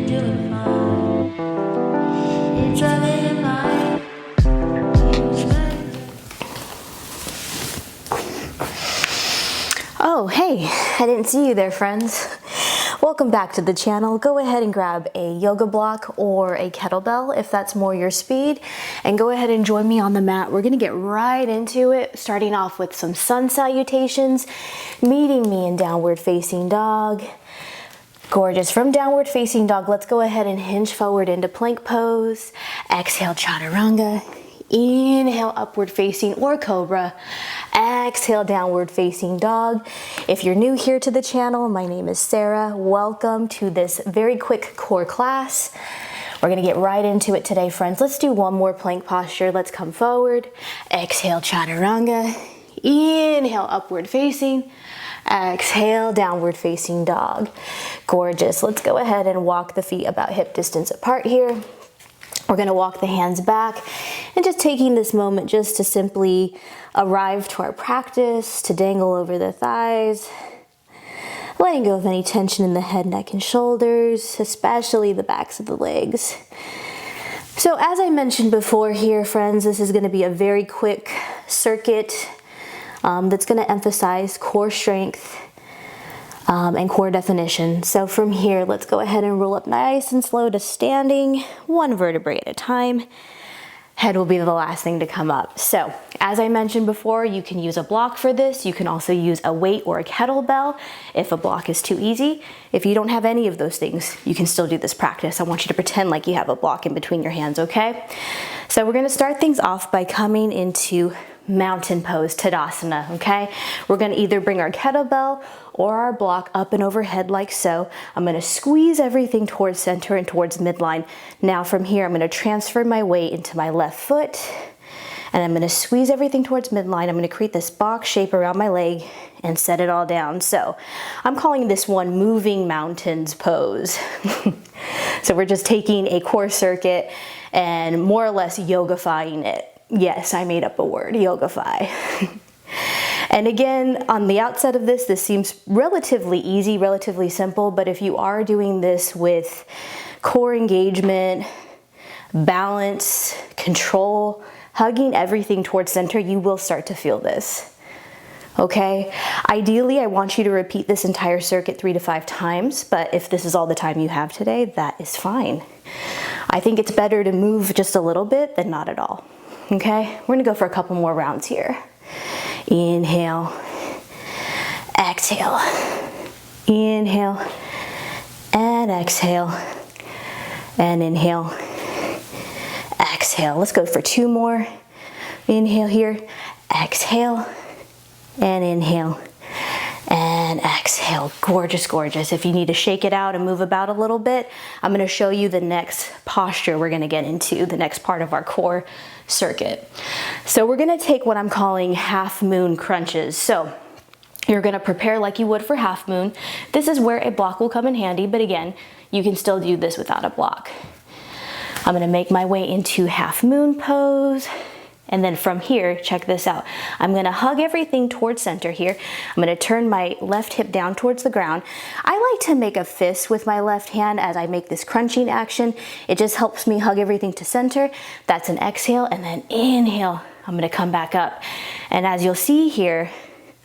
doing fine. It's a little light. Oh, hey, I didn't see you there, friends. Welcome back to the channel. Go ahead and grab a yoga block or a kettlebell if that's more your speed, and go ahead and join me on the mat. We're gonna get right into it, starting off with some sun salutations, meeting me in downward facing dog. Gorgeous. From downward facing dog, let's go ahead and hinge forward into plank pose. Exhale, chaturanga. Inhale, upward facing or cobra. Exhale, downward facing dog. If you're new here to the channel, my name is Sarah. Welcome to this very quick core class. We're gonna get right into it today, friends. Let's do one more plank posture. Let's come forward. Exhale, chaturanga. Inhale, upward facing. Exhale, downward facing dog. Gorgeous. Let's go ahead and walk the feet about hip distance apart here. We're gonna walk the hands back and just taking this moment just to simply arrive to our practice, to dangle over the thighs, letting go of any tension in the head, neck, and shoulders, especially the backs of the legs. So as I mentioned before here, friends, this is gonna be a very quick circuit that's gonna emphasize core strength and core definition. So from here, let's go ahead and roll up nice and slow to standing, one vertebrae at a time. Head will be the last thing to come up. So as I mentioned before, you can use a block for this. You can also use a weight or a kettlebell if a block is too easy. If you don't have any of those things, you can still do this practice. I want you to pretend like you have a block in between your hands, okay? So we're gonna start things off by coming into mountain pose, Tadasana, okay? We're gonna either bring our kettlebell or our block up and overhead like so. I'm gonna squeeze everything towards center and towards midline. Now from here, I'm gonna transfer my weight into my left foot, and I'm gonna squeeze everything towards midline. I'm gonna create this box shape around my leg and set it all down. So I'm calling this one moving mountains pose. So we're just taking a core circuit and more or less yogifying it. Yes, I made up a word, yogify. And again, on the outset of this seems relatively easy, relatively simple, but if you are doing this with core engagement, balance, control, hugging everything towards center, you will start to feel this. Okay? Ideally, I want you to repeat this entire circuit 3 to 5 times, but if this is all the time you have today, that is fine. I think it's better to move just a little bit than not at all. Okay, we're gonna go for a couple more rounds here. Inhale, exhale, inhale, and exhale, and inhale, exhale. Let's go for 2 more. Inhale here, exhale, and inhale, and exhale. Gorgeous, gorgeous. If you need to shake it out and move about a little bit, I'm gonna show you the next posture we're gonna get into, the next part of our core circuit. So we're gonna take what I'm calling half moon crunches. So you're gonna prepare like you would for half moon. This is where a block will come in handy, but again, you can still do this without a block. I'm gonna make my way into half moon pose. And then from here, check this out. I'm gonna hug everything towards center here. I'm gonna turn my left hip down towards the ground. I like to make a fist with my left hand as I make this crunching action. It just helps me hug everything to center. That's an exhale, and then inhale. I'm gonna come back up. And as you'll see here,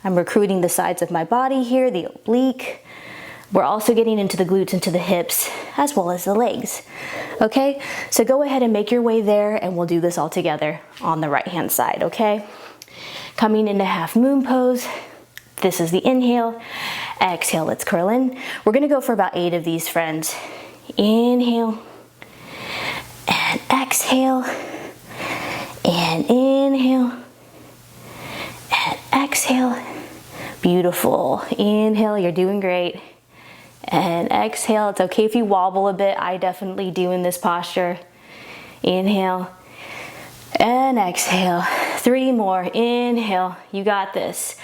I'm recruiting the sides of my body here, the oblique. We're also getting into the glutes, into the hips, as well as the legs. Okay, so go ahead and make your way there, and we'll do this all together on the right hand side, okay? Coming into half moon pose. This is the inhale. Exhale, let's curl in. We're gonna go for about 8 of these, friends. Inhale, and exhale, and inhale, and exhale. Beautiful. Inhale, you're doing great. And exhale. It's okay if you wobble a bit. I definitely do in this posture. Inhale and exhale. 3 more. Inhale. You got this.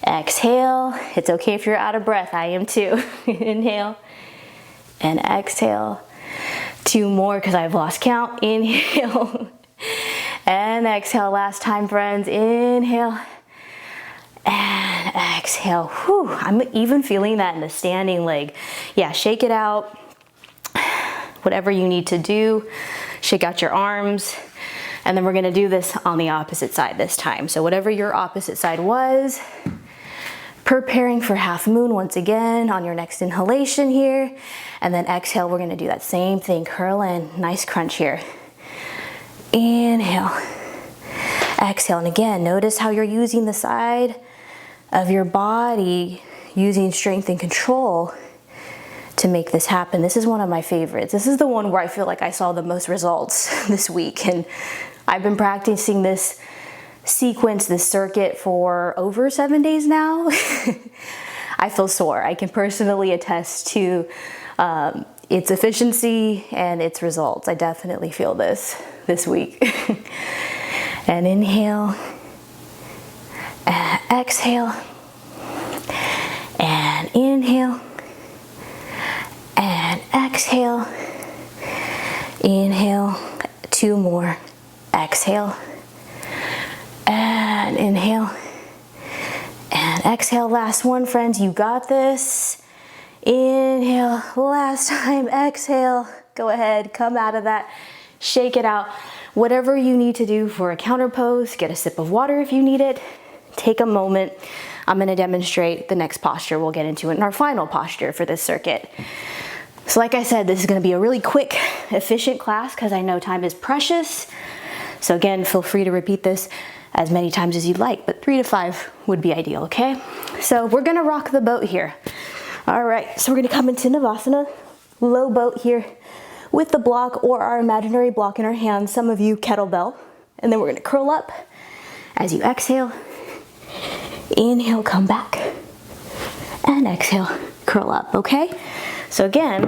Exhale. It's okay if you're out of breath. I am too. Inhale and exhale. 2 more because I've lost count. Inhale and exhale. Last time, friends. Inhale and exhale. Whew, I'm even feeling that in the standing leg. Yeah, shake it out. whatever you need to do. Shake out your arms. And then we're gonna do this on the opposite side this time. So whatever your opposite side was, preparing for half moon once again on your next inhalation here. And then exhale, we're gonna do that same thing. Curl in, nice crunch here. Inhale, exhale. And again, notice how you're using the side of your body, using strength and control to make this happen. This is one of my favorites. This is the one where I feel like I saw the most results this week. And I've been practicing this sequence, this circuit for over 7 days now. I feel sore. I can personally attest to its efficiency and its results. I definitely feel this week. And inhale, and exhale, and inhale, and exhale, inhale, 2 more, exhale, and inhale, and exhale. Last one, friends, you got this. Inhale, last time, exhale. Go ahead, come out of that, shake it out. Whatever you need to do for a counter pose, get a sip of water if you need it. Take a moment. I'm gonna demonstrate the next posture we'll get into in our final posture for this circuit. So like I said, this is gonna be a really quick, efficient class because I know time is precious. So again, feel free to repeat this as many times as you'd like, but 3 to 5 would be ideal, okay? So we're gonna rock the boat here. All right, so we're gonna come into Navasana, low boat here with the block or our imaginary block in our hands, some of you kettlebell, and then we're gonna curl up as you exhale. Inhale, come back, and exhale, curl up, okay? So again,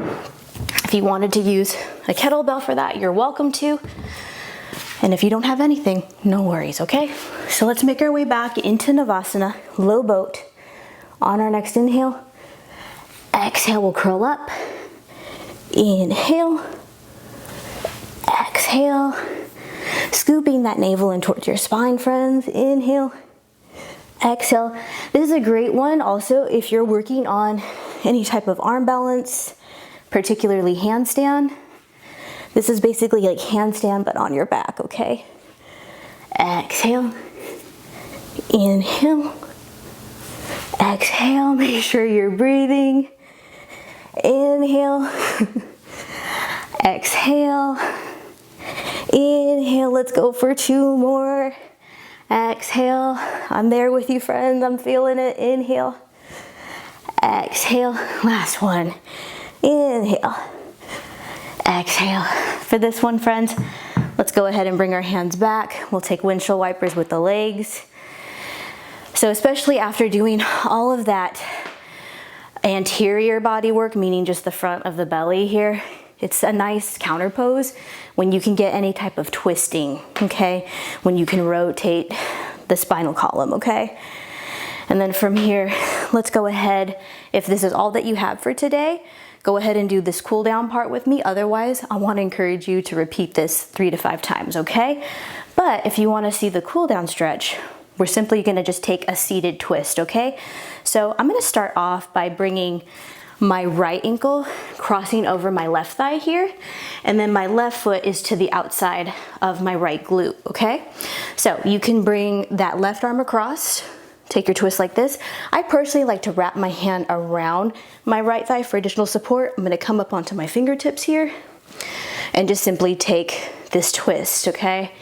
if you wanted to use a kettlebell for that, you're welcome to. And if you don't have anything, no worries, okay? So let's make our way back into Navasana, low boat. On our next inhale, exhale, we'll curl up. Inhale, exhale, scooping that navel in towards your spine, friends. Inhale, exhale. This is a great one also if you're working on any type of arm balance, particularly handstand. This is basically like handstand but on your back, okay? Exhale, inhale, exhale, make sure you're breathing. Inhale, exhale, inhale, let's go for 2 more. Exhale, I'm there with you, friends, I'm feeling it. Inhale, exhale, last one. Inhale, exhale. For this one, friends, let's go ahead and bring our hands back. We'll take windshield wipers with the legs. So especially after doing all of that anterior body work, meaning just the front of the belly here, it's a nice counter pose when you can get any type of twisting, okay? When you can rotate the spinal column, okay? And then from here, let's go ahead, if this is all that you have for today, go ahead and do this cool down part with me. Otherwise, I want to encourage you to repeat this 3 to 5 times, okay? But if you want to see the cool down stretch, we're simply going to just take a seated twist, okay? So I'm going to start off by bringing my right ankle crossing over my left thigh here, and then my left foot is to the outside of my right glute, okay? So you can bring that left arm across, take your twist like this. I personally like to wrap my hand around my right thigh for additional support. I'm gonna come up onto my fingertips here and just simply take this twist, okay?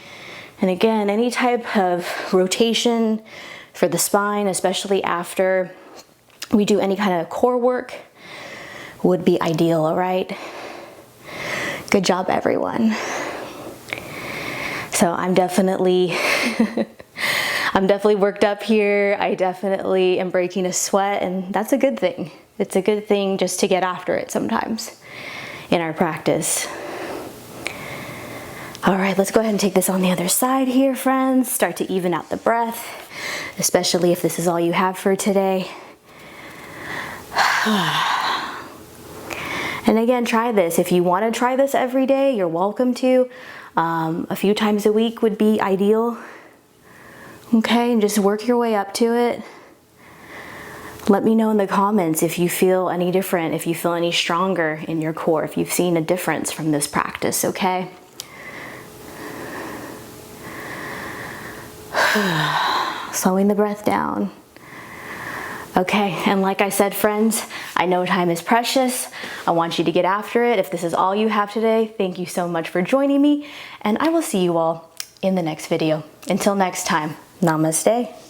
And again, any type of rotation for the spine, especially after we do any kind of core work, would be ideal, all right? Good job, everyone. So I'm definitely worked up here. I definitely am breaking a sweat, and that's a good thing. It's a good thing just to get after it sometimes in our practice. All right, let's go ahead and take this on the other side here, friends. Start to even out the breath, especially if this is all you have for today. And again, try this. If you want to try this every day, you're welcome to. A few times a week would be ideal. Okay, and just work your way up to it. Let me know in the comments if you feel any different, if you feel any stronger in your core, if you've seen a difference from this practice, okay? Slowing the breath down. Okay, and like I said, friends, I know time is precious. I want you to get after it. If this is all you have today, thank you so much for joining me, and I will see you all in the next video. Until next time, namaste.